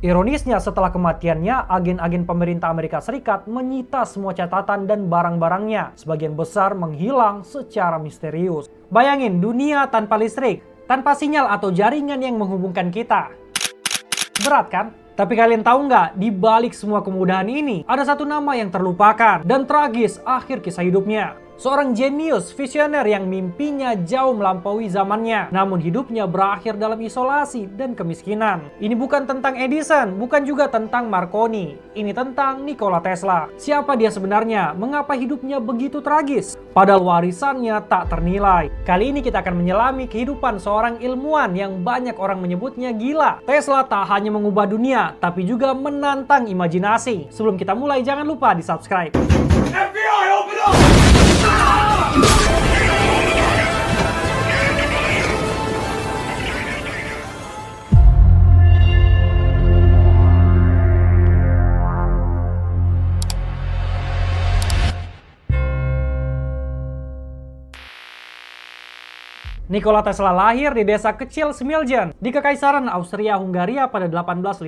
Ironisnya, setelah kematiannya, agen-agen pemerintah Amerika Serikat menyita semua catatan dan barang-barangnya. Sebagian besar menghilang secara misterius. Bayangin, dunia tanpa listrik, tanpa sinyal atau jaringan yang menghubungkan kita. Berat kan? Tapi kalian tahu nggak, di balik semua kemudahan ini, ada satu nama yang terlupakan dan tragis akhir kisah hidupnya. Seorang jenius visioner yang mimpinya jauh melampaui zamannya, namun hidupnya berakhir dalam isolasi dan kemiskinan. Ini bukan tentang Edison, bukan juga tentang Marconi. Ini tentang Nikola Tesla. Siapa dia sebenarnya? Mengapa hidupnya begitu tragis? Padahal warisannya tak ternilai. Kali ini kita akan menyelami kehidupan seorang ilmuwan yang banyak orang menyebutnya gila. Tesla tak hanya mengubah dunia, tapi juga menantang imajinasi. Sebelum kita mulai, jangan lupa di subscribe. FBI, open up! Nikola Tesla lahir di desa kecil Smiljan di Kekaisaran Austria-Hungaria pada 1856.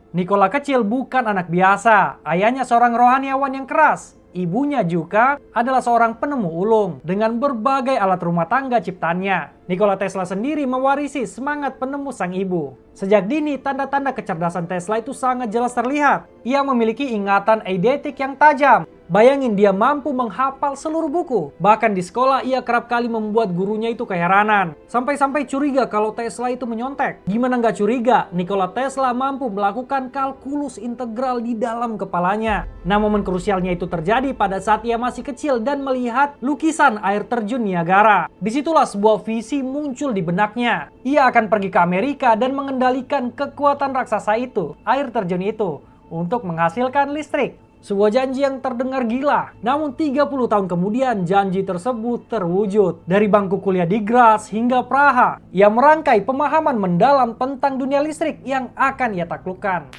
Nikola kecil bukan anak biasa. Ayahnya seorang rohaniawan yang keras. Ibunya juga adalah seorang penemu ulung dengan berbagai alat rumah tangga ciptaannya. Nikola Tesla sendiri mewarisi semangat penemu sang ibu. Sejak dini, tanda-tanda kecerdasan Tesla itu sangat jelas terlihat. Ia memiliki ingatan eidetik yang tajam. Bayangin, dia mampu menghafal seluruh buku. Bahkan di sekolah, ia kerap kali membuat gurunya itu keheranan. Sampai-sampai curiga kalau Tesla itu menyontek. Gimana nggak curiga? Nikola Tesla mampu melakukan kalkulus integral di dalam kepalanya. Nah, momen krusialnya itu terjadi pada saat ia masih kecil dan melihat lukisan air terjun Niagara. Disitulah sebuah visi muncul di benaknya. Ia akan pergi ke Amerika dan mengendalikan kekuatan raksasa itu, air terjun itu, untuk menghasilkan listrik. Sebuah janji yang terdengar gila. Namun 30 tahun kemudian janji tersebut terwujud. Dari bangku kuliah di Graz hingga Praha, ia merangkai pemahaman mendalam tentang dunia listrik yang akan ia taklukkan.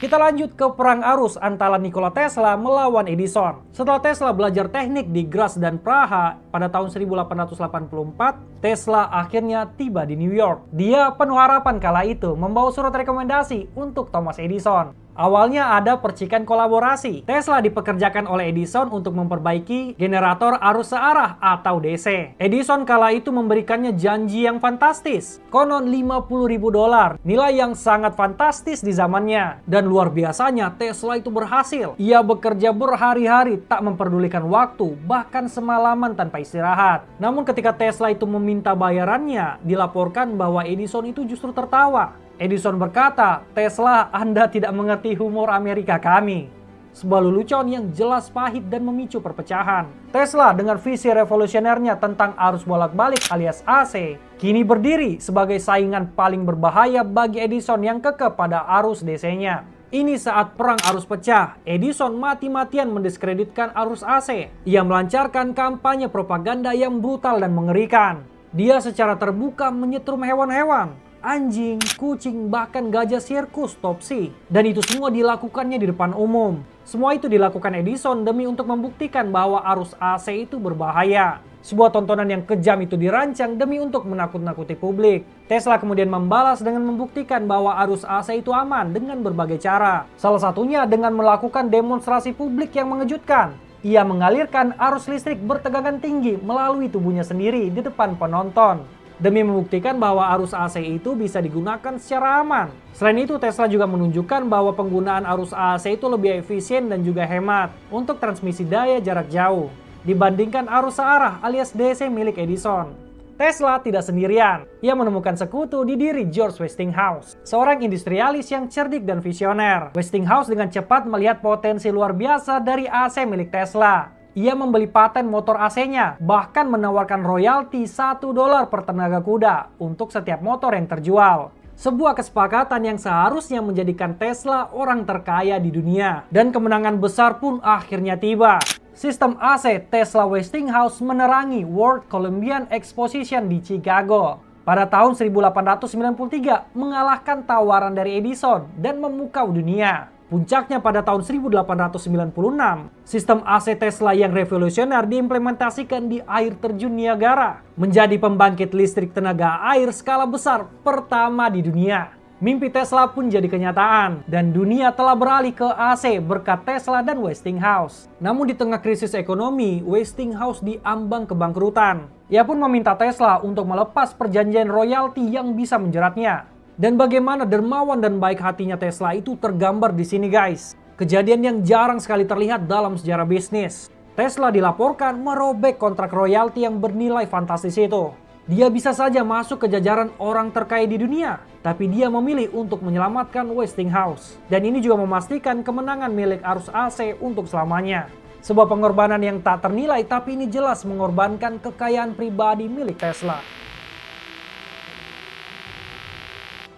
Kita lanjut ke perang arus antara Nikola Tesla melawan Edison. Setelah Tesla belajar teknik di Graz dan Praha pada tahun 1884, Tesla akhirnya tiba di New York. Dia penuh harapan kala itu membawa surat rekomendasi untuk Thomas Edison. Awalnya ada percikan kolaborasi. Tesla dipekerjakan oleh Edison untuk memperbaiki generator arus searah atau DC. Edison kala itu memberikannya janji yang fantastis. Konon $50.000, nilai yang sangat fantastis di zamannya. Dan luar biasanya Tesla itu berhasil. Ia bekerja berhari-hari tak memperdulikan waktu, bahkan semalaman tanpa istirahat. Namun ketika Tesla itu meminta bayarannya, dilaporkan bahwa Edison itu justru tertawa. Edison berkata, "Tesla, Anda tidak mengerti humor Amerika kami." Sebuah lelucon yang jelas pahit dan memicu perpecahan. Tesla dengan visi revolusionernya tentang arus bolak-balik alias AC, kini berdiri sebagai saingan paling berbahaya bagi Edison yang kekeh pada arus DC-nya. Ini saat perang arus pecah, Edison mati-matian mendiskreditkan arus AC. Ia melancarkan kampanye propaganda yang brutal dan mengerikan. Dia secara terbuka menyetrum hewan-hewan, anjing, kucing, bahkan gajah sirkus Topsy. Dan itu semua dilakukannya di depan umum. Semua itu dilakukan Edison demi untuk membuktikan bahwa arus AC itu berbahaya. Sebuah tontonan yang kejam itu dirancang demi untuk menakut-nakuti publik. Tesla kemudian membalas dengan membuktikan bahwa arus AC itu aman dengan berbagai cara. Salah satunya dengan melakukan demonstrasi publik yang mengejutkan. Ia mengalirkan arus listrik bertegangan tinggi melalui tubuhnya sendiri di depan penonton, demi membuktikan bahwa arus AC itu bisa digunakan secara aman. Selain itu, Tesla juga menunjukkan bahwa penggunaan arus AC itu lebih efisien dan juga hemat untuk transmisi daya jarak jauh dibandingkan arus searah alias DC milik Edison. Tesla tidak sendirian. Ia menemukan sekutu di diri George Westinghouse, seorang industrialis yang cerdik dan visioner. Westinghouse dengan cepat melihat potensi luar biasa dari AC milik Tesla. Ia membeli paten motor AC-nya, bahkan menawarkan royalti $1 per tenaga kuda untuk setiap motor yang terjual. Sebuah kesepakatan yang seharusnya menjadikan Tesla orang terkaya di dunia. Dan kemenangan besar pun akhirnya tiba. Sistem AC Tesla Westinghouse menerangi World Columbian Exposition di Chicago pada tahun 1893, mengalahkan tawaran dari Edison dan memukau dunia. Puncaknya pada tahun 1896, sistem AC Tesla yang revolusioner diimplementasikan di air terjun Niagara, menjadi pembangkit listrik tenaga air skala besar pertama di dunia. Mimpi Tesla pun jadi kenyataan, dan dunia telah beralih ke AC berkat Tesla dan Westinghouse. Namun di tengah krisis ekonomi, Westinghouse diambang kebangkrutan. Ia pun meminta Tesla untuk melepas perjanjian royalti yang bisa menjeratnya. Dan bagaimana dermawan dan baik hatinya Tesla itu tergambar di sini guys. Kejadian yang jarang sekali terlihat dalam sejarah bisnis. Tesla dilaporkan merobek kontrak royalti yang bernilai fantastis itu. Dia bisa saja masuk ke jajaran orang terkaya di dunia, tapi dia memilih untuk menyelamatkan Westinghouse. Dan ini juga memastikan kemenangan milik arus AC untuk selamanya. Sebuah pengorbanan yang tak ternilai, tapi ini jelas mengorbankan kekayaan pribadi milik Tesla.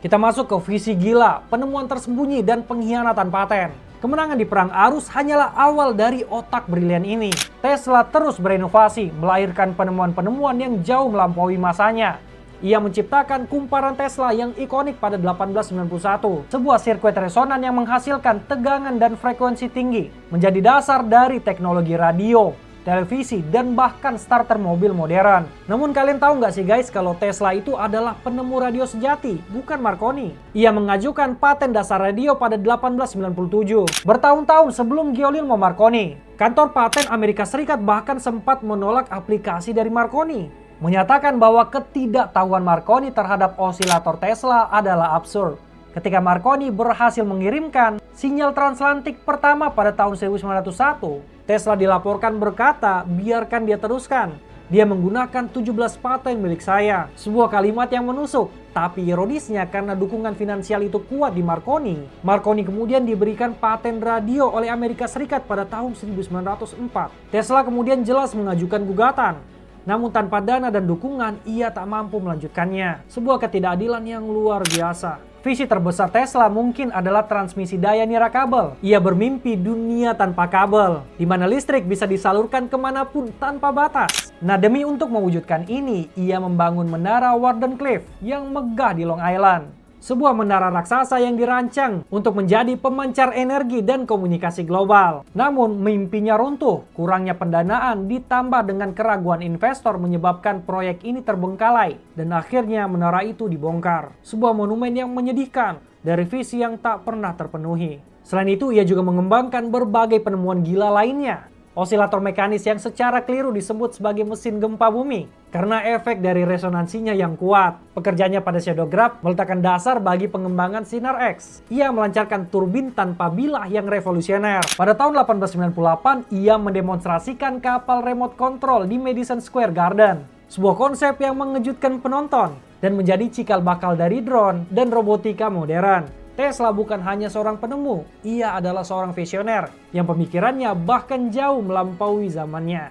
Kita masuk ke visi gila, penemuan tersembunyi dan pengkhianatan paten. Kemenangan di perang arus hanyalah awal dari otak brilian ini. Tesla terus berinovasi, melahirkan penemuan-penemuan yang jauh melampaui masanya. Ia menciptakan kumparan Tesla yang ikonik pada 1891, sebuah sirkuit resonan yang menghasilkan tegangan dan frekuensi tinggi, menjadi dasar dari teknologi radio, televisi, dan bahkan starter mobil modern. Namun kalian tahu nggak sih guys kalau Tesla itu adalah penemu radio sejati, bukan Marconi. Ia mengajukan paten dasar radio pada 1897, bertahun-tahun sebelum Guglielmo Marconi. Kantor paten Amerika Serikat bahkan sempat menolak aplikasi dari Marconi, menyatakan bahwa ketidaktahuan Marconi terhadap osilator Tesla adalah absurd. Ketika Marconi berhasil mengirimkan sinyal transatlantik pertama pada tahun 1901, Tesla dilaporkan berkata, biarkan dia teruskan. Dia menggunakan 17 paten milik saya. Sebuah kalimat yang menusuk. Tapi ironisnya karena dukungan finansial itu kuat di Marconi, Marconi kemudian diberikan paten radio oleh Amerika Serikat pada tahun 1904. Tesla kemudian jelas mengajukan gugatan. Namun tanpa dana dan dukungan, ia tak mampu melanjutkannya. Sebuah ketidakadilan yang luar biasa. Visi terbesar Tesla mungkin adalah transmisi daya nirakabel. Ia bermimpi dunia tanpa kabel, di mana listrik bisa disalurkan kemanapun tanpa batas. Nah, demi untuk mewujudkan ini, ia membangun menara Wardenclyffe yang megah di Long Island. Sebuah menara raksasa yang dirancang untuk menjadi pemancar energi dan komunikasi global. Namun mimpinya runtuh, kurangnya pendanaan ditambah dengan keraguan investor menyebabkan proyek ini terbengkalai. Dan akhirnya menara itu dibongkar. Sebuah monumen yang menyedihkan dari visi yang tak pernah terpenuhi. Selain itu ia juga mengembangkan berbagai penemuan gila lainnya. Osilator mekanis yang secara keliru disebut sebagai mesin gempa bumi karena efek dari resonansinya yang kuat. Pekerjaannya pada shadowgraph meletakkan dasar bagi pengembangan sinar X. Ia melancarkan turbin tanpa bilah yang revolusioner. Pada tahun 1898, ia mendemonstrasikan kapal remote control di Madison Square Garden. Sebuah konsep yang mengejutkan penonton dan menjadi cikal bakal dari drone dan robotika modern. Tesla bukan hanya seorang penemu, ia adalah seorang visioner yang pemikirannya bahkan jauh melampaui zamannya.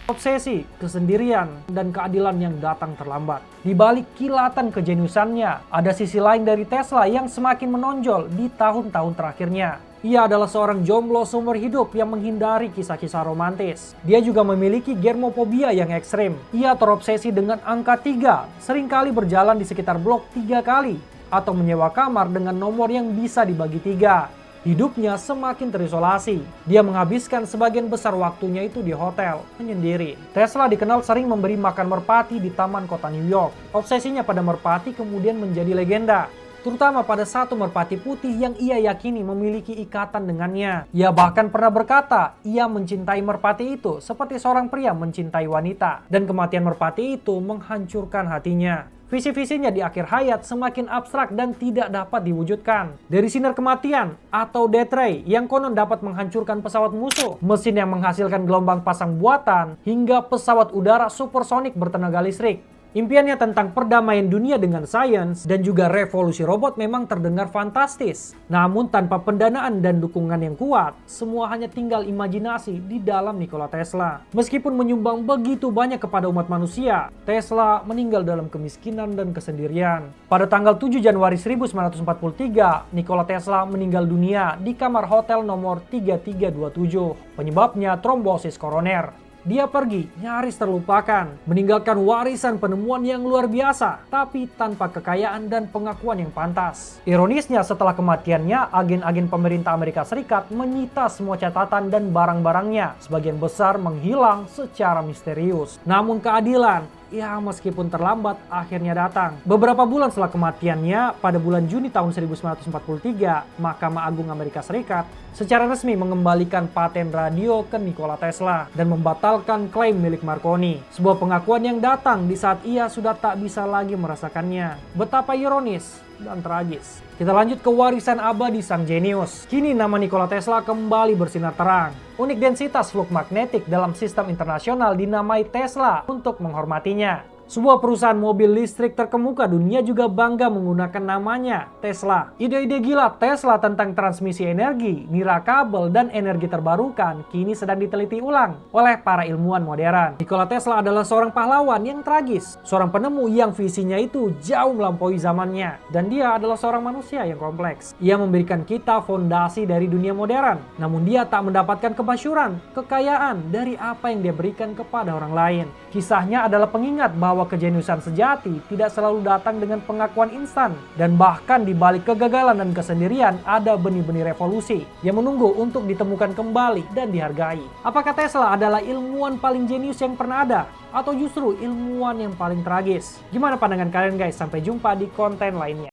Obsesi, kesendirian, dan keadilan yang datang terlambat. Di balik kilatan kejeniusannya, ada sisi lain dari Tesla yang semakin menonjol di tahun-tahun terakhirnya. Ia adalah seorang jomblo seumur hidup yang menghindari kisah-kisah romantis. Dia juga memiliki germophobia yang ekstrim. Ia terobsesi dengan angka 3, seringkali berjalan di sekitar blok 3 kali, atau menyewa kamar dengan nomor yang bisa dibagi 3. Hidupnya semakin terisolasi. Dia menghabiskan sebagian besar waktunya itu di hotel, menyendiri. Tesla dikenal sering memberi makan merpati di taman kota New York. Obsesinya pada merpati kemudian menjadi legenda, terutama pada satu merpati putih yang ia yakini memiliki ikatan dengannya. Ia bahkan pernah berkata, ia mencintai merpati itu seperti seorang pria mencintai wanita. Dan kematian merpati itu menghancurkan hatinya. Visi-visinya di akhir hayat semakin abstrak dan tidak dapat diwujudkan. Dari sinar kematian atau death ray yang konon dapat menghancurkan pesawat musuh, mesin yang menghasilkan gelombang pasang buatan, hingga pesawat udara supersonik bertenaga listrik. Impiannya tentang perdamaian dunia dengan sains dan juga revolusi robot memang terdengar fantastis. Namun tanpa pendanaan dan dukungan yang kuat, semua hanya tinggal imajinasi di dalam Nikola Tesla. Meskipun menyumbang begitu banyak kepada umat manusia, Tesla meninggal dalam kemiskinan dan kesendirian. Pada tanggal 7 Januari 1943, Nikola Tesla meninggal dunia di kamar hotel nomor 3327. Penyebabnya trombosis koroner. Dia pergi nyaris terlupakan, meninggalkan warisan penemuan yang luar biasa, tapi tanpa kekayaan dan pengakuan yang pantas. Ironisnya, setelah kematiannya, agen-agen pemerintah Amerika Serikat menyita semua catatan dan barang-barangnya, sebagian besar menghilang secara misterius. Namun keadilan ya meskipun terlambat akhirnya datang. Beberapa bulan setelah kematiannya, pada bulan Juni tahun 1943, Mahkamah Agung Amerika Serikat secara resmi mengembalikan paten radio ke Nikola Tesla dan membatalkan klaim milik Marconi. Sebuah pengakuan yang datang di saat ia sudah tak bisa lagi merasakannya. Betapa ironis dan tragis. Kita lanjut ke warisan abadi sang jenius. Kini nama Nikola Tesla kembali bersinar terang. Unik densitas flux magnetik dalam sistem internasional dinamai Tesla untuk menghormatinya. Sebuah perusahaan mobil listrik terkemuka dunia juga bangga menggunakan namanya, Tesla. Ide-ide gila Tesla tentang transmisi energi, nirkabel, dan energi terbarukan kini sedang diteliti ulang oleh para ilmuwan modern. Nikola Tesla adalah seorang pahlawan yang tragis, seorang penemu yang visinya itu jauh melampaui zamannya, dan dia adalah seorang manusia yang kompleks. Ia memberikan kita fondasi dari dunia modern, namun dia tak mendapatkan kemasyhuran, kekayaan dari apa yang dia berikan kepada orang lain. Kisahnya adalah pengingat bahwa kejeniusan sejati tidak selalu datang dengan pengakuan instan, dan bahkan di balik kegagalan dan kesendirian ada benih-benih revolusi yang menunggu untuk ditemukan kembali dan dihargai. Apakah Tesla adalah ilmuwan paling jenius yang pernah ada, atau justru ilmuwan yang paling tragis? Gimana pandangan kalian guys? Sampai jumpa di konten lainnya.